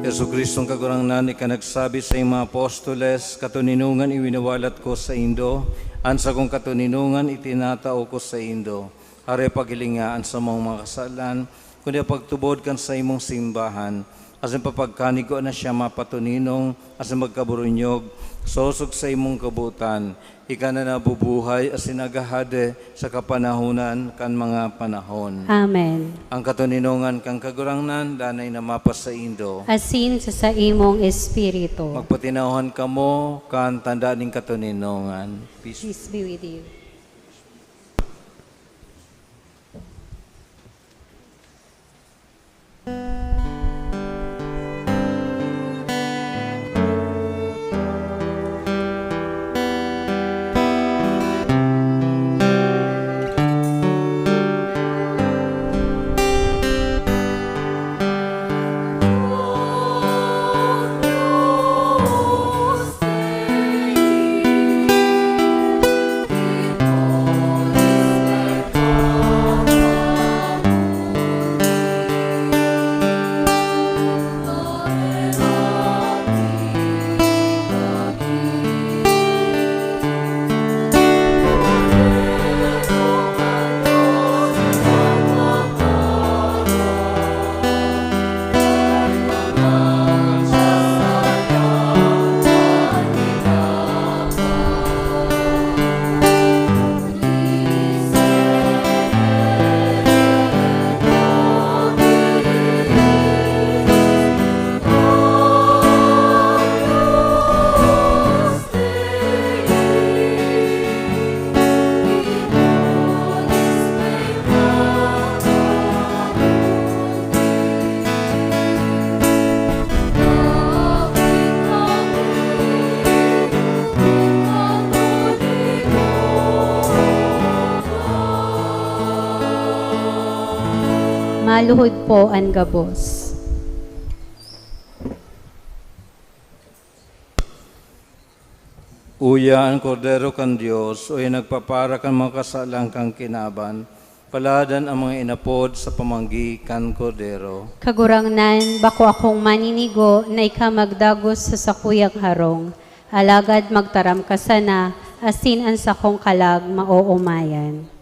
Speaker 2: Yesu Kristong kagurangnan, ika nagsabi sa iyong mga apostoles, katuninungan iwinawalat ko sa Indo, ansa kong katuninungan itinatao ko sa Indo. Are paghilingaan sa mga kasalan, kundi pagtubod kan sa imong simbahan, asin papagkanig ko na siya mapatuninong, asin magkaburunyog, sosog sa imong kabutan, ika na nabubuhay, asin agahade sa kapanahunan kan mga panahon.
Speaker 1: Amen.
Speaker 2: Ang katuninungan kang kagurangnan, danay na mapas sa Indo.
Speaker 1: Asin sa imong espiritu.
Speaker 2: Magpatinawhan kamo kan tanda ning katuninungan. Peace.
Speaker 1: Peace be with you. Maluhod po ang gabos.
Speaker 2: Uya ang kordero kan Diyos, uya nagpapara kan mga kasalang kang kinaban, paladan ang mga inapod sa pamanggi kan kordero.
Speaker 1: Kagurangnan, bako akong maninigo na ika magdagos sa sakuyang harong, alagad magtaram ka sana, asin ang sakong kalag maoomayan.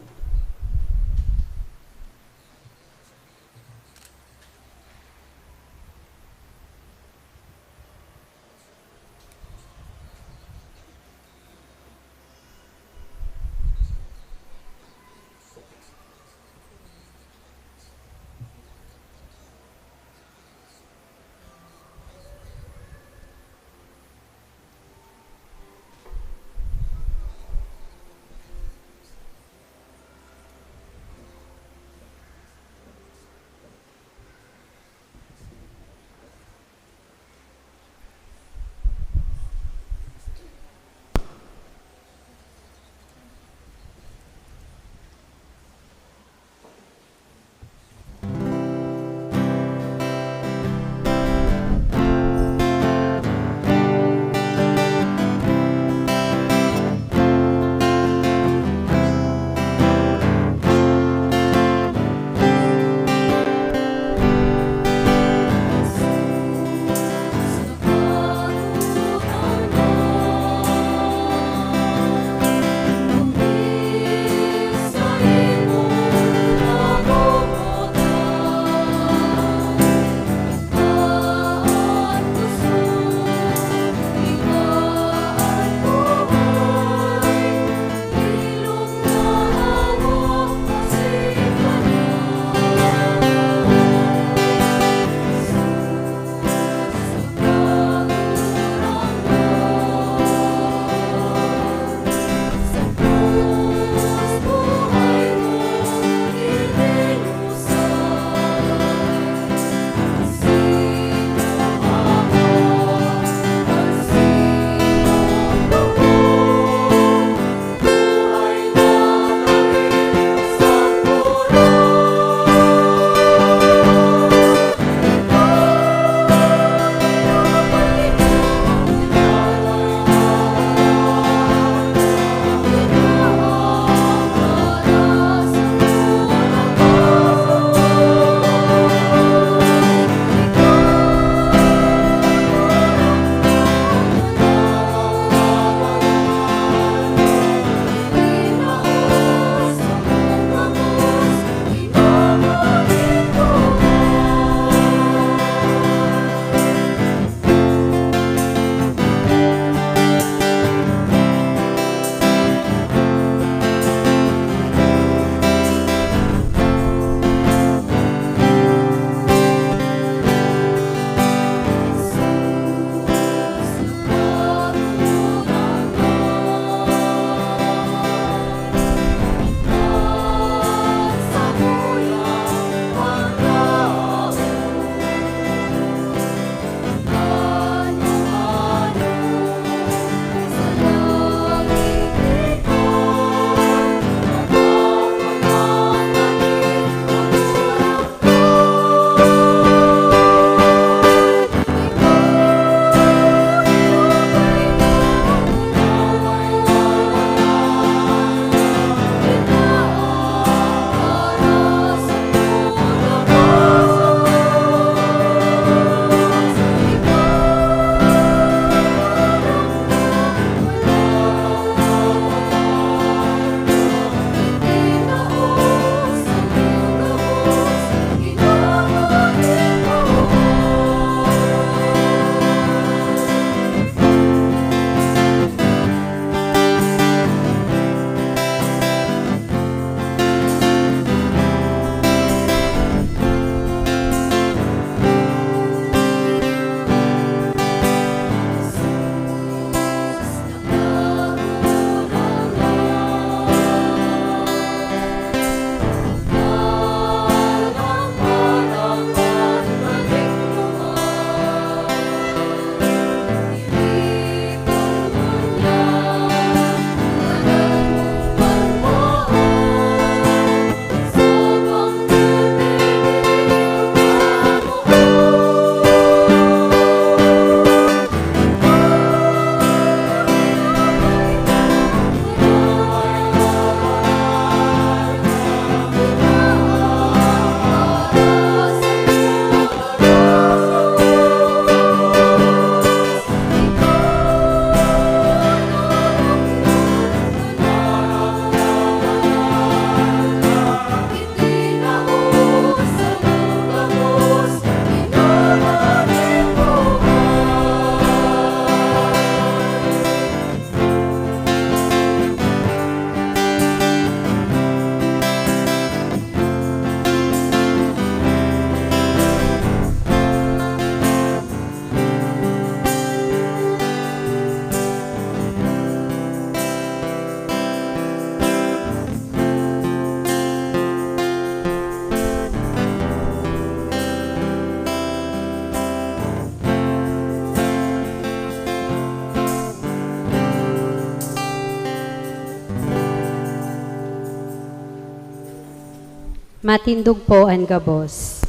Speaker 1: Matindog po ang gabos.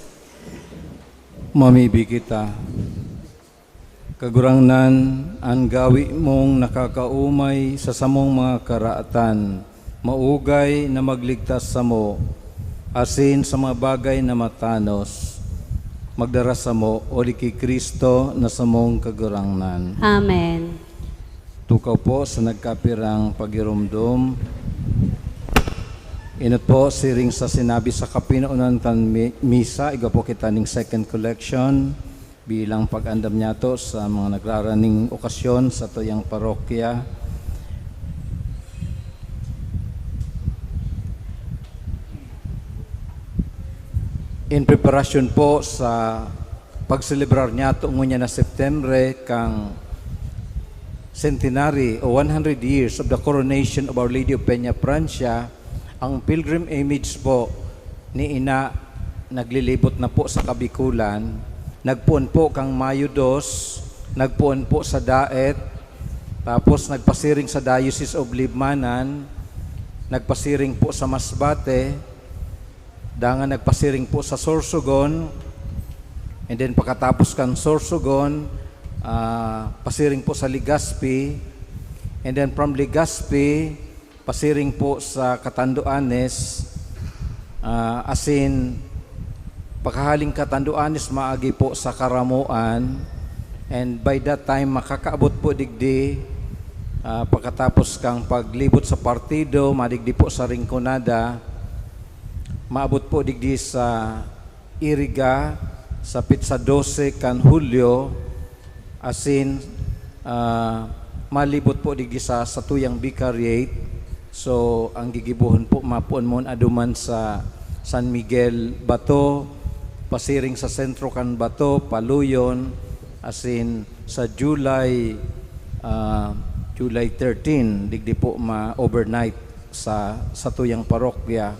Speaker 2: Mamibi kita. Kagurangnan ang gawi mong nakakaumay sa samong mga karaatan, maugay na magligtas sa mo, asin sa mga bagay na matanos, magdara sa mo, o di kay Kristo na samong kagurangnan.
Speaker 1: Amen.
Speaker 2: Tukaw po sa nagkapirang pagirumdum. Inot po siring sa sinabi sa kapinaunan tan misa, iga po kita ning second collection bilang pag-andam niya to sa mga nagraraning okasyon sa tuyang parokya. In preparation po sa pagselebrar niya to ngunya na September kang centenary o 100 years of the coronation of Our Lady of Peña Francia, ang pilgrim image po ni Ina naglilibot na po sa Kabikulan. Nagpuon po kang Mayo 2, nagpuon po sa Daet, tapos nagpasiring sa Diocese of Libmanan, nagpasiring po sa Masbate, dangan nagpasiring po sa Sorsogon, and then pagkatapos kang Sorsogon, pasiring po sa Legazpi, and then from Legazpi, pasiring po sa Catanduanes, asin pagkahaling Catanduanes maagi po sa Karamuan, and by that time makakaabot po digdi pagkatapos kang paglibot sa partido, madigdi po sa Rinconada, maabot po digdi sa Iriga, sa Pizza 12 kan Hulyo, asin malibot po digdi sa tuyang Vicariate. So ang gigibuhon po mapuon mo aduman sa San Miguel Bato, pasiring sa sentro kan Bato, Paluyon, asin sa July 13 digdi po ma-overnight sa tuyang parokya.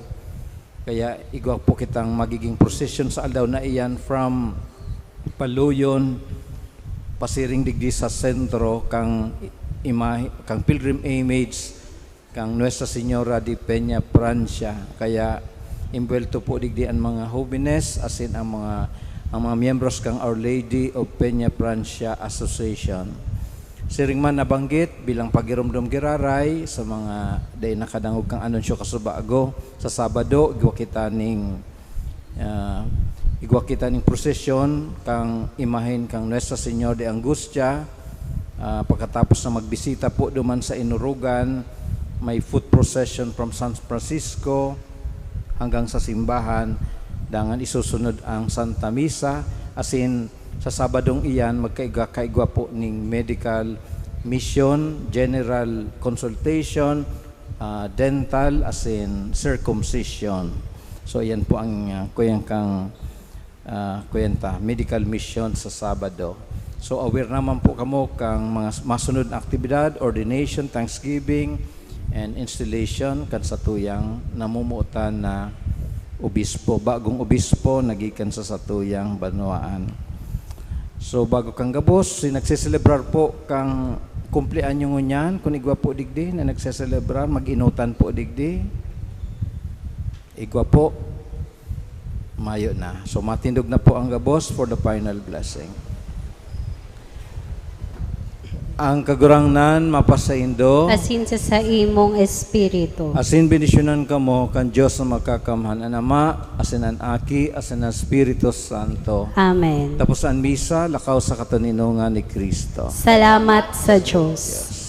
Speaker 2: Kaya igwa po kitang magiging procession sa aldaw na iyan from Paluyon, pasiring digdi sa sentro kang pilgrim image kang Nuestra Señora de Peña Francia. Kaya imbuelto po digdi ang mga jóvenes, asin ang mga miyembros kang Our Lady of Peña Francia Association. Siring man nabanggit bilang pagirumdum giraray sa mga day nakadangog kang anunsyo kasubago sa Sabado, igwa kita ning procession kang imahin kang Nuestra Señora de Angustia. Pagkatapos na magbisita po duman sa Inurugan, may foot procession from San Francisco hanggang sa simbahan, dangan isusunod ang Santa Misa, asin sa Sabadong iyan magkaiga po ning medical mission, general consultation, dental, asin circumcision. So yan po ang kwenta, medical mission sa Sabado. So aware naman po kamo kang mga masunod na aktibidad, ordination, thanksgiving, and installation kan sa tuyang namumuotan na obispo, bagong obispo nagikan sa satuyang banwaan. So bago kang gabos, nagseselebrar po kang kumplianyo ngunyan, kung igwa po digdi na nagseselebrar, mag-inutan po digdi, igwa po, mayo na. So matindog na po ang gabos for the final blessing. Ang kagurangnan mapasaindo,
Speaker 1: Asin sa imong espiritu.
Speaker 2: asin benisyonan kamo kan Diyos na makakamhan, ang Ama, asin ang Aki, asin ang Espiritu Santo.
Speaker 1: Amen.
Speaker 2: Tapos ang misa, lakaw sa kataninungan ni Kristo.
Speaker 1: Salamat sa Diyos.
Speaker 2: Yes.